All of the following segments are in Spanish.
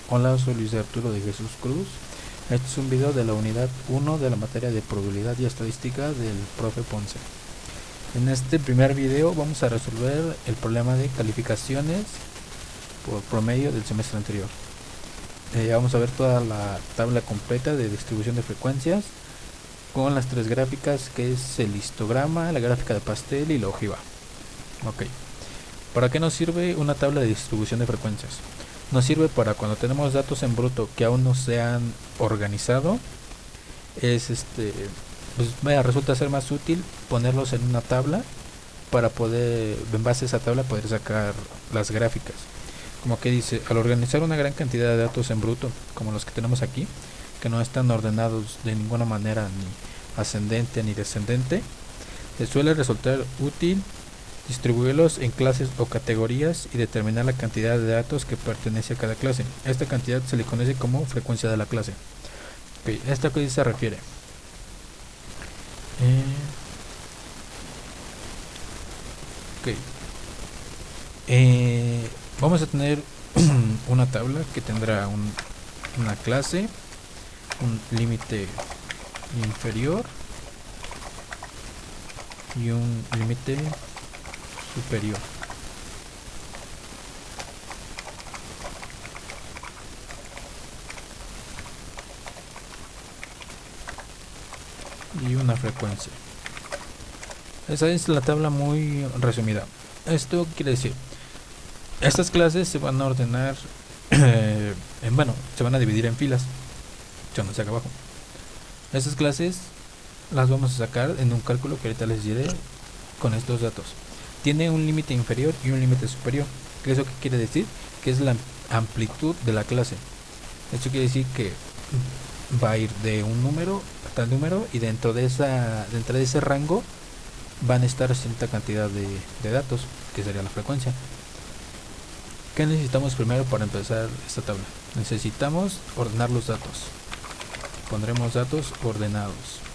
Hola, soy Luis Arturo de Jesús Cruz. Este es un video de la unidad 1 de la materia de probabilidad y estadística del profe Ponce. En este primer video vamos a resolver el problema de calificaciones por promedio del semestre anterior. Vamos a ver toda la tabla completa de distribución de frecuencias con las tres gráficas, que es el histograma, la gráfica de pastel y la ojiva. Ok. ¿Para qué nos sirve una tabla de distribución de frecuencias? Nos sirve para cuando tenemos datos en bruto que aún no se han organizado. Resulta ser más útil ponerlos en una tabla para poder, en base a esa tabla, poder sacar las gráficas. Como que dice, al organizar una gran cantidad de datos en bruto, como los que tenemos aquí, que no están ordenados de ninguna manera, ni ascendente ni descendente, les suele resultar útil distribuirlos en clases o categorías y determinar la cantidad de datos que pertenece a cada clase. Esta cantidad se le conoce como frecuencia de la clase. Okay, ¿esto a qué se refiere? Okay. Vamos a tener una tabla que tendrá una clase, un límite inferior y un límite superior. Y una frecuencia. Esa es la tabla muy resumida. Esto quiere decir, estas clases se van a ordenar se van a dividir en filas. Echándose acá abajo. Estas clases las vamos a sacar en un cálculo que ahorita les diré con estos datos. Tiene un límite inferior y un límite superior. ¿Qué es eso que quiere decir? Que es la amplitud de la clase. Esto quiere decir que va a ir de un número a tal número, y dentro de ese rango van a estar cierta cantidad de datos, que sería la frecuencia. ¿Qué necesitamos primero para empezar esta tabla? Necesitamos ordenar los datos. Pondremos datos ordenados.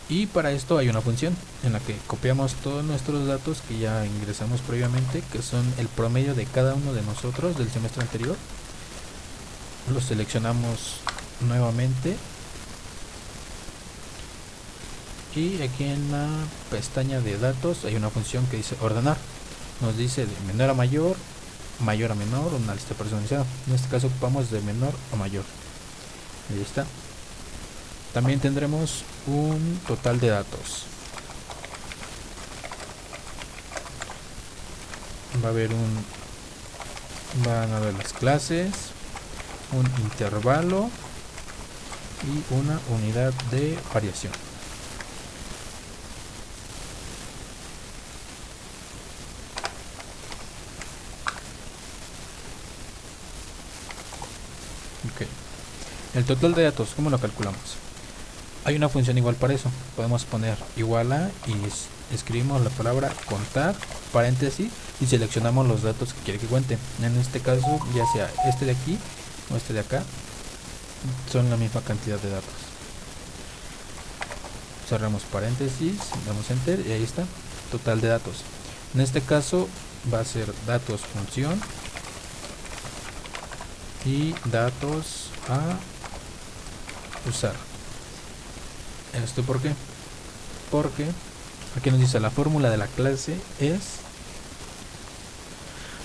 Y para esto hay una función en la que copiamos todos nuestros datos que ya ingresamos previamente, que son el promedio de cada uno de nosotros del semestre anterior. Los seleccionamos nuevamente y aquí en la pestaña de datos hay una función que dice ordenar. Nos dice de menor a mayor, mayor a menor, una lista personalizada. En este caso ocupamos de menor a mayor. Ahí está. También tendremos un total de datos. Van a haber las clases, un intervalo y una unidad de variación. Ok. El total de datos, ¿cómo lo calculamos? Hay una función igual para eso. Podemos poner igual a y escribimos la palabra contar, paréntesis, y seleccionamos los datos que quiere que cuente. En este caso, ya sea este de aquí o este de acá, son la misma cantidad de datos. Cerramos paréntesis, damos enter y ahí está, total de datos. En este caso va a ser datos función y datos a usar. ¿Esto por qué? Porque aquí nos dice la fórmula de la clase es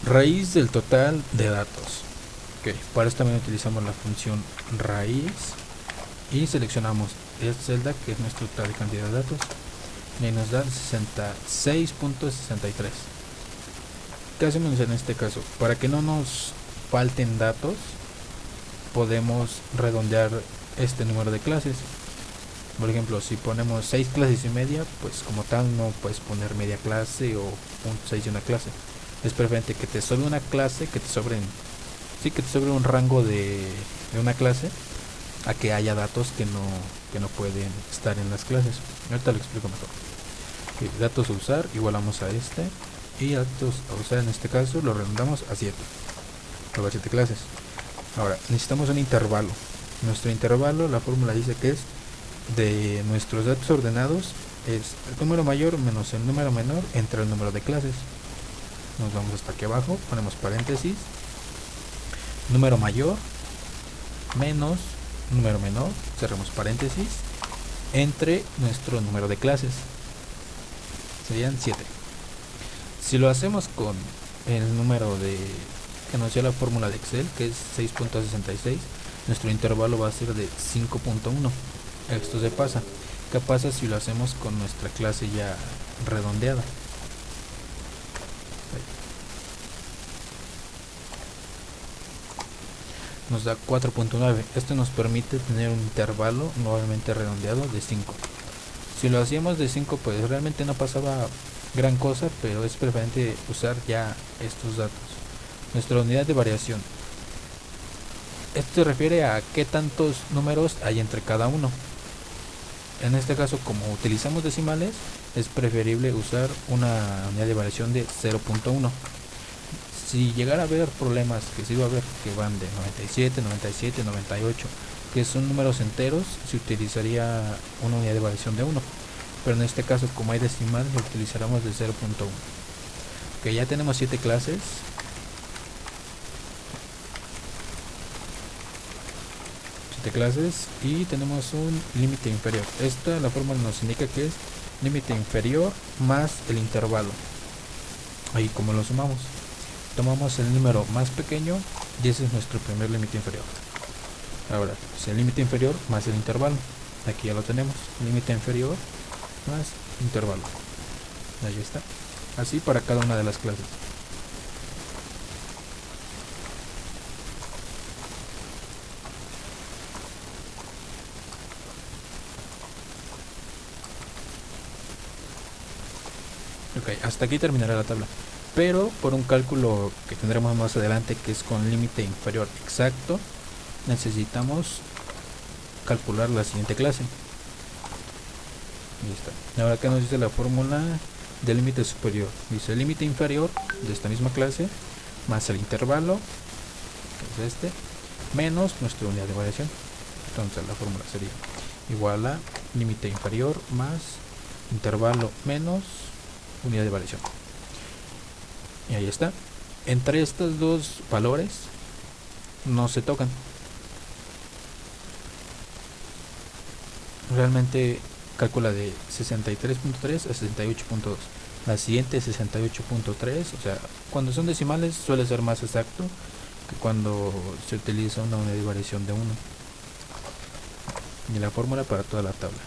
raíz del total de datos. Ok, para esto también utilizamos la función raíz y seleccionamos esta celda, que es nuestra total cantidad de datos, y nos da 66.63. ¿Qué hacemos en este caso? Para que no nos falten datos, podemos redondear este número de clases. Por ejemplo, si ponemos 6 clases y media, pues como tal no puedes poner media clase o un 6 de una clase. Es preferente que te sobre una clase, que te sobre un rango de una clase, a que haya datos que no pueden estar en las clases. Ahorita lo explico mejor. Okay, datos a usar, igualamos a este, y datos a usar en este caso lo redondamos a 7. Va a haber 7 clases. Ahora, necesitamos un intervalo. Nuestro intervalo, la fórmula dice que es de nuestros datos ordenados es el número mayor menos el número menor entre el número de clases. Nos vamos hasta aquí abajo, ponemos paréntesis número mayor menos número menor, cerramos paréntesis, entre nuestro número de clases. Serían 7. Si lo hacemos con el número de que nos dio la fórmula de Excel, que es 6.66, nuestro intervalo va a ser de 5.1. Esto se pasa. ¿Qué pasa si lo hacemos con nuestra clase ya redondeada? Nos da 4.9. Esto nos permite tener un intervalo nuevamente redondeado de 5. Si lo hacíamos de 5, pues realmente no pasaba gran cosa, pero es preferente usar ya estos datos. Nuestra unidad de variación. Esto se refiere a qué tantos números hay entre cada uno. En este caso, como utilizamos decimales, es preferible usar una unidad de variación de 0.1. Si llegara a haber problemas, que se iba a ver que van de 97, 97, 98, que son números enteros, se utilizaría una unidad de variación de 1. Pero en este caso, como hay decimal, lo utilizaremos de 0.1. Ok, ya tenemos 7 clases. Y tenemos un límite inferior. Esta, la fórmula nos indica que es límite inferior más el intervalo. Ahí como lo sumamos, tomamos el número más pequeño y ese es nuestro primer límite inferior. Ahora, es el límite inferior más el intervalo. Aquí ya lo tenemos, límite inferior más intervalo. Ahí está. Así para cada una de las clases. Ok, hasta aquí terminará la tabla. Pero por un cálculo que tendremos más adelante, que es con límite inferior exacto, necesitamos calcular la siguiente clase. Ahí está. Ahora acá nos dice la fórmula del límite superior. Dice límite inferior de esta misma clase más el intervalo, que es este, menos nuestra unidad de variación. Entonces la fórmula sería igual a límite inferior más intervalo menos unidad de variación. Y ahí está. Entre estos dos valores no se tocan. Realmente calcula de 63.3 a 68.2. La siguiente 68.3, o sea, cuando son decimales suele ser más exacto que cuando se utiliza una unidad de variación de 1. Y la fórmula para toda la tabla.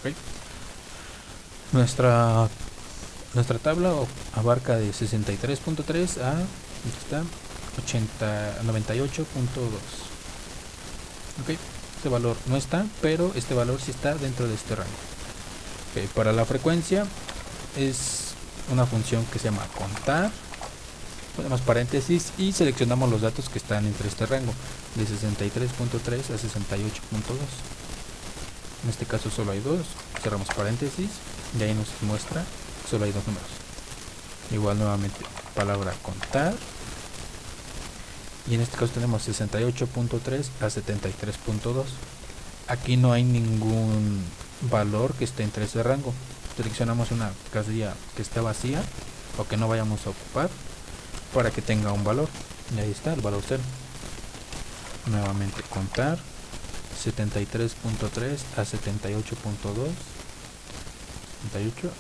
Okay. Nuestra tabla abarca de 63.3 a 98.2. Ok, este valor no está, pero este valor sí está dentro de este rango. Okay, para la frecuencia es una función que se llama contar, ponemos paréntesis y seleccionamos los datos que están entre este rango de 63.3 a 68.2. En este caso solo hay dos, cerramos paréntesis y ahí nos muestra solo hay dos números. Igual nuevamente palabra contar y en este caso tenemos 68.3 a 73.2. Aquí no hay ningún valor que esté entre ese rango. Seleccionamos una casilla que esté vacía o que no vayamos a ocupar para que tenga un valor y ahí está el valor 0. Nuevamente contar 73.3 a 78.2, 78,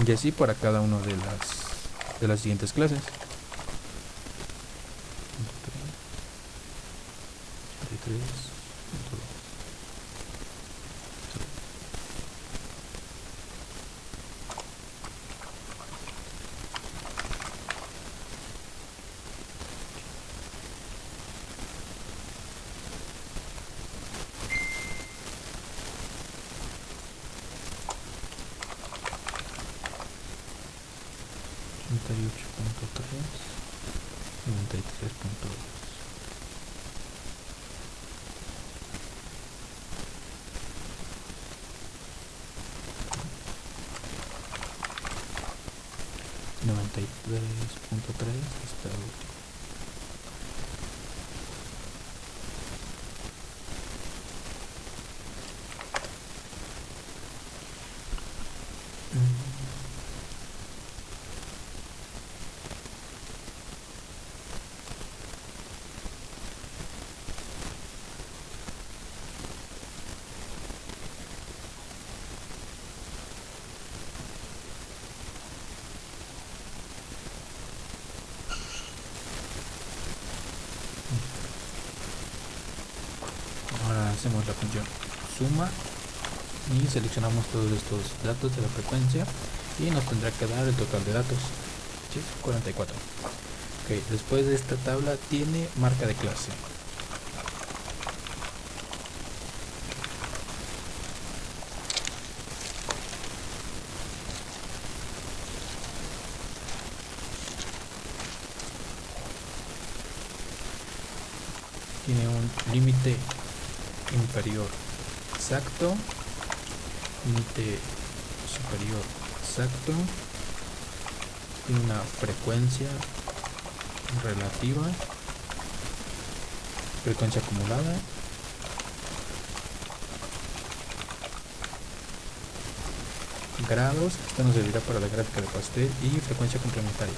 y así para cada una de las siguientes clases. 73.2. 98.3, 93.2. Noventa y 93.3 está último. Ahora hacemos la función suma y seleccionamos todos estos datos de la frecuencia y nos tendrá que dar el total de datos. ¿Sí? 44. Ok, después de esta tabla tiene marca de clase. Tiene un límite inferior exacto, límite superior exacto, tiene una frecuencia relativa, frecuencia acumulada, grados, esto nos servirá para la gráfica de pastel, y frecuencia complementaria.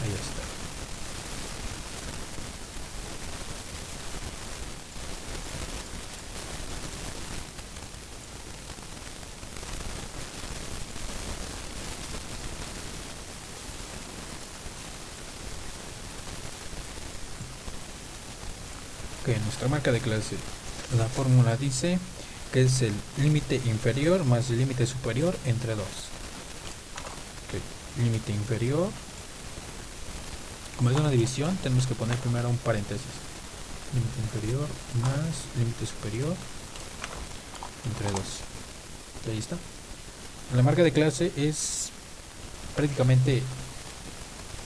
Ahí está. Ok, nuestra marca de clase. La fórmula dice que es el límite inferior más el límite superior entre 2. Ok, límite inferior. Como es una división, tenemos que poner primero un paréntesis. Límite inferior más límite superior entre 2. Ahí está. La marca de clase es prácticamente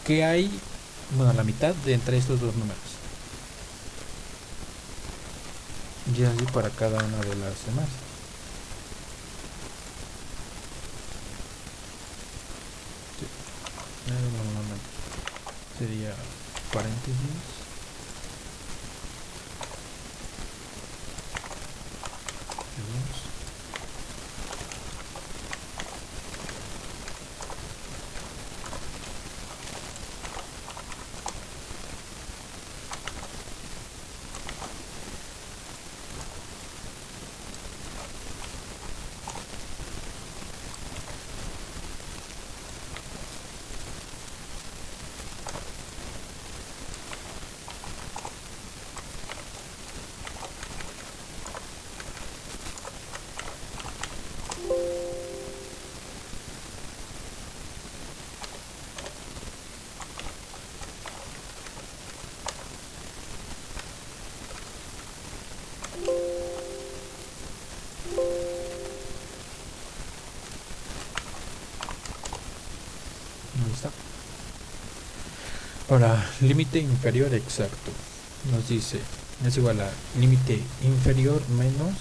que hay, bueno, la mitad de entre estos dos números. Y así para cada una de las demás. Sí. Sería paréntesis dos. Ahí está. Ahora, límite inferior exacto. Nos dice, es igual a límite inferior menos,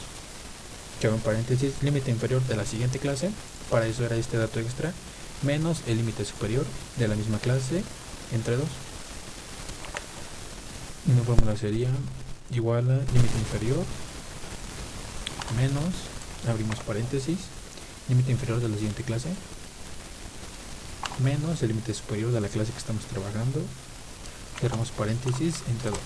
que en paréntesis, límite inferior de la siguiente clase, para eso era este dato extra, menos el límite superior de la misma clase entre 2. Una fórmula sería igual a límite inferior menos, abrimos paréntesis, límite inferior de la siguiente clase, menos el límite superior de la clase que estamos trabajando, cerramos paréntesis entre 2.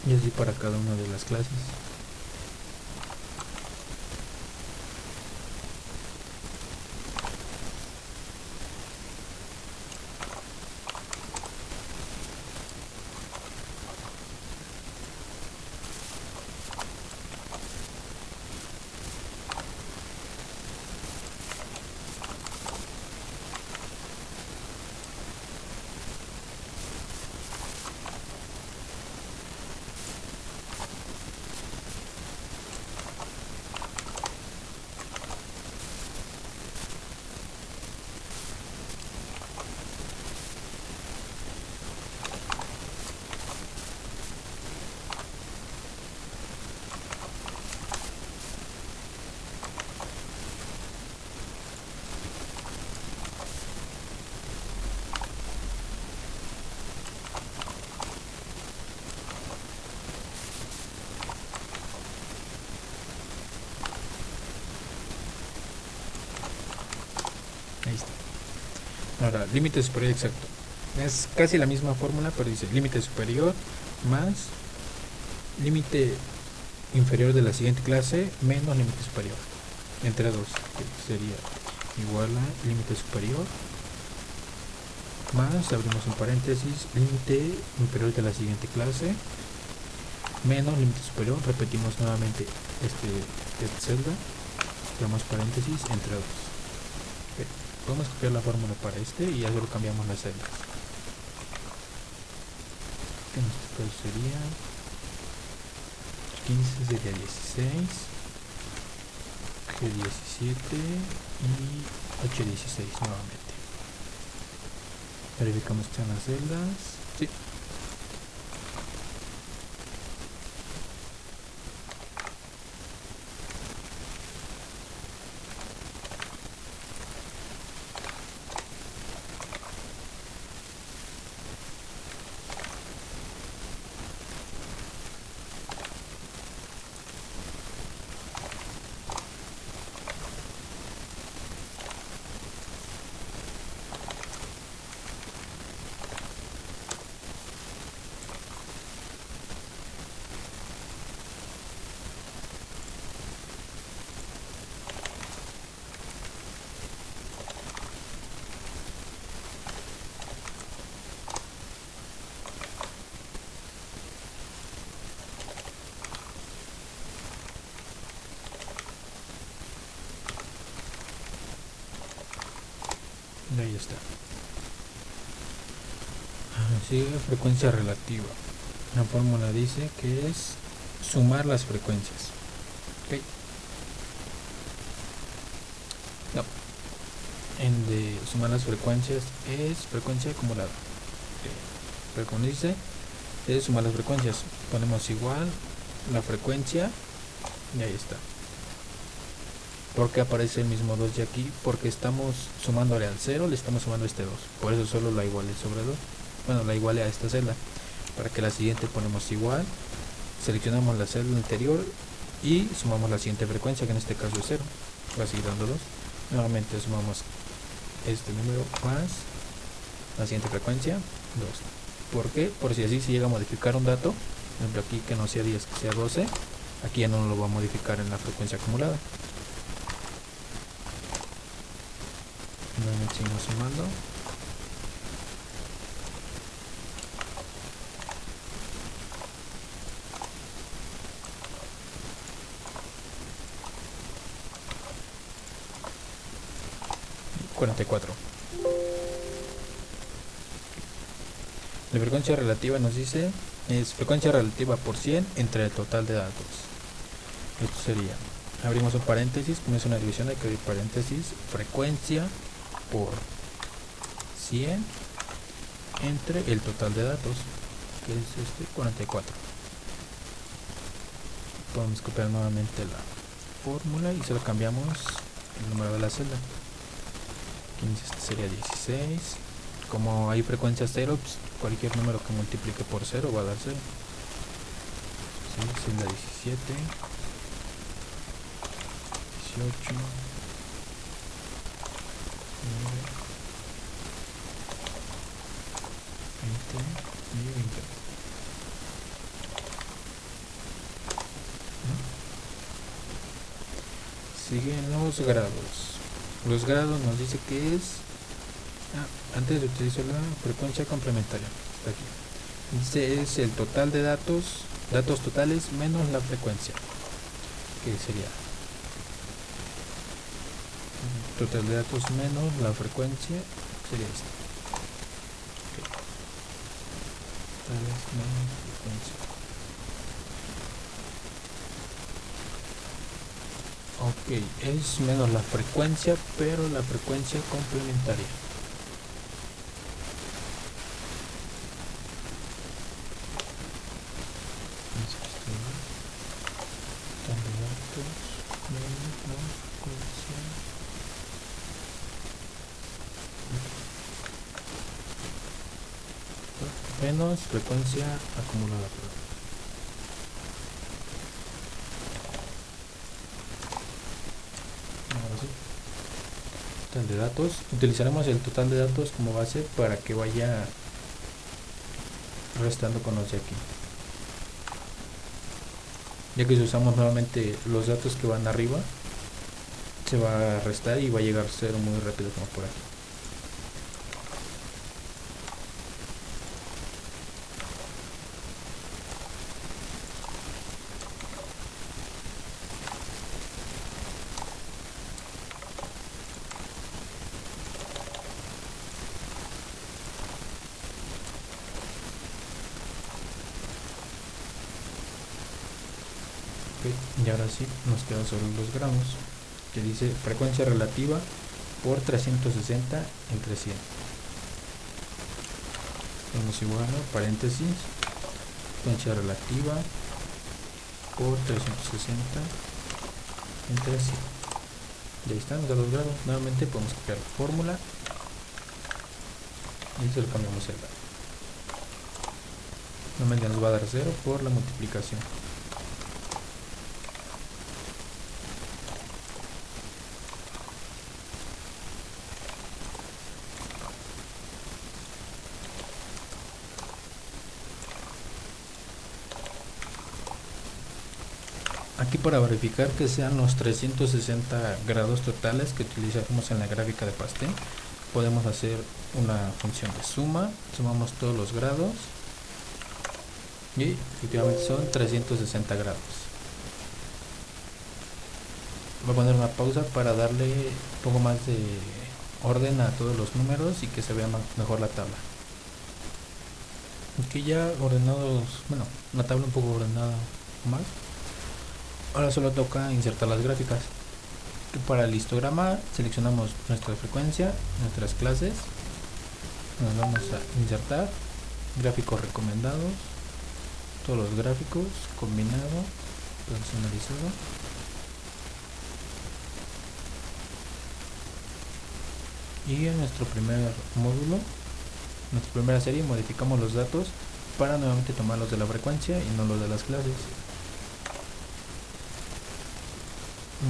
Y así para cada una de las clases. Ahí está. Ahora, límite superior exacto. Es casi la misma fórmula, pero dice límite superior más límite inferior de la siguiente clase menos límite superior. Entre dos, que sería igual a límite superior más, abrimos un paréntesis, límite inferior de la siguiente clase menos límite superior, repetimos nuevamente esta celda, cerramos paréntesis, entre dos. Okay. Podemos copiar la fórmula para y ya solo cambiamos las celdas. Que en este caso sería 15 sería 16, G17 y H16 nuevamente. Verificamos que están las celdas. Sí. Ahí está. Sigue frecuencia relativa. La fórmula dice que es sumar las frecuencias. Okay. No. En de sumar las frecuencias es frecuencia acumulada. Okay. Pero como dice, es sumar las frecuencias. Ponemos igual la frecuencia y ahí está. Porque aparece el mismo 2 de aquí, porque estamos sumándole al 0, le estamos sumando este 2, por eso solo la iguale sobre 2, bueno, la iguale a esta celda. Para que la siguiente ponemos igual, seleccionamos la celda anterior y sumamos la siguiente frecuencia, que en este caso es 0, va a seguir dando 2. Nuevamente sumamos este número más la siguiente frecuencia, 2. ¿Por qué? Por si así se llega a modificar un dato, por ejemplo aquí que no sea 10, que sea 12, aquí ya no lo va a modificar en la frecuencia acumulada. Nuevamente seguimos sumando. Y 44. La frecuencia relativa nos dice es frecuencia relativa por 100 entre el total de datos. Esto sería, abrimos un paréntesis, como es una división hay que abrir paréntesis, frecuencia por 100 entre el total de datos, que es 44. Podemos copiar nuevamente la fórmula y solo cambiamos el número de la celda. 15 sería 16. Como hay frecuencia 0, pues cualquier número que multiplique por 0 va a dar 0. Sí, celda 17, 18, 9, 20 y 20. Siguen los grados. Los grados nos dice que es antes de utilizar la frecuencia complementaria. Está aquí. Dice es el total de datos totales menos la frecuencia, que sería total de datos menos la frecuencia, sería esto. Okay. Totales menos frecuencia. Ok, es menos la frecuencia, pero la frecuencia complementaria. Menos frecuencia acumulada. Ahora sí. Total de datos. Utilizaremos el total de datos como base para que vaya restando con los de aquí. Ya que si usamos nuevamente los datos que van arriba, se va a restar y va a llegar a cero muy rápido como por aquí. Y ahora sí nos queda solo los gramos, que dice frecuencia relativa por 360 entre 100. Vamos igual a paréntesis, frecuencia relativa por 360 entre 100. Y ahí están, nos da los grados. Nuevamente podemos copiar la fórmula y se lo cambiamos el grado. Nuevamente nos va a dar 0 por la multiplicación. Aquí para verificar que sean los 360 grados totales que utilizaremos en la gráfica de pastel, podemos hacer una función de suma, sumamos todos los grados y efectivamente son 360 grados. Voy a poner una pausa para darle un poco más de orden a todos los números y que se vea mejor la tabla. Aquí ya ordenados, bueno, una tabla un poco ordenada más. Ahora solo toca insertar las gráficas. Para el histograma seleccionamos nuestra frecuencia, nuestras clases, nos vamos a insertar, gráficos recomendados, todos los gráficos, combinado, personalizado. Y en nuestro primer módulo, nuestra primera serie, modificamos los datos para nuevamente tomar los de la frecuencia y no los de las clases.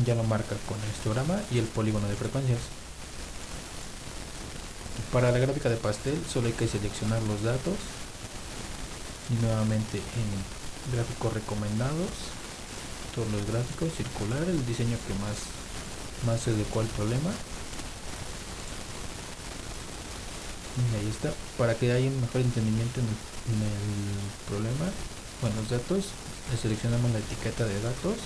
Ya lo marca con el histograma y el polígono de frecuencias. Para la gráfica de pastel solo hay que seleccionar los datos y nuevamente en gráficos recomendados, todos los gráficos, circular, el diseño que más se adecuó al problema. Y ahí está, para que haya un mejor entendimiento en el problema. Bueno, los datos, seleccionamos la etiqueta de datos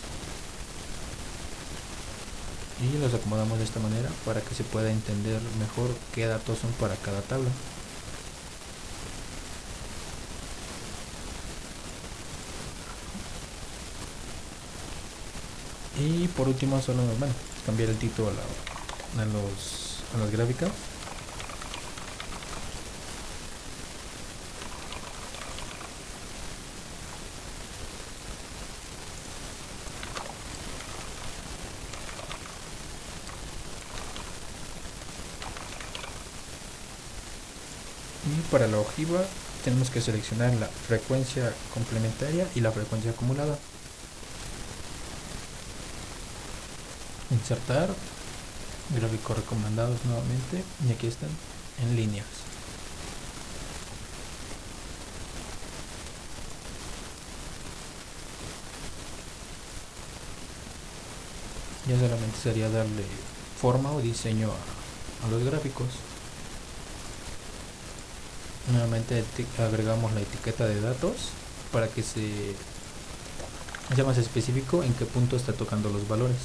y los acomodamos de esta manera para que se pueda entender mejor qué datos son para cada tabla. Y por último solo cambiar el título a las gráficas. Y para la ojiva tenemos que seleccionar la frecuencia complementaria y la frecuencia acumulada. Insertar, gráficos recomendados nuevamente, y aquí están en líneas. Ya solamente sería darle forma o diseño a los gráficos. Nuevamente agregamos la etiqueta de datos para que sea más específico en qué punto está tocando los valores.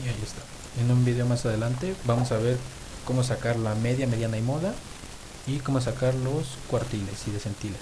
Y ahí está. En un video más adelante vamos a ver cómo sacar la media, mediana y moda y cómo sacar los cuartiles y decentiles.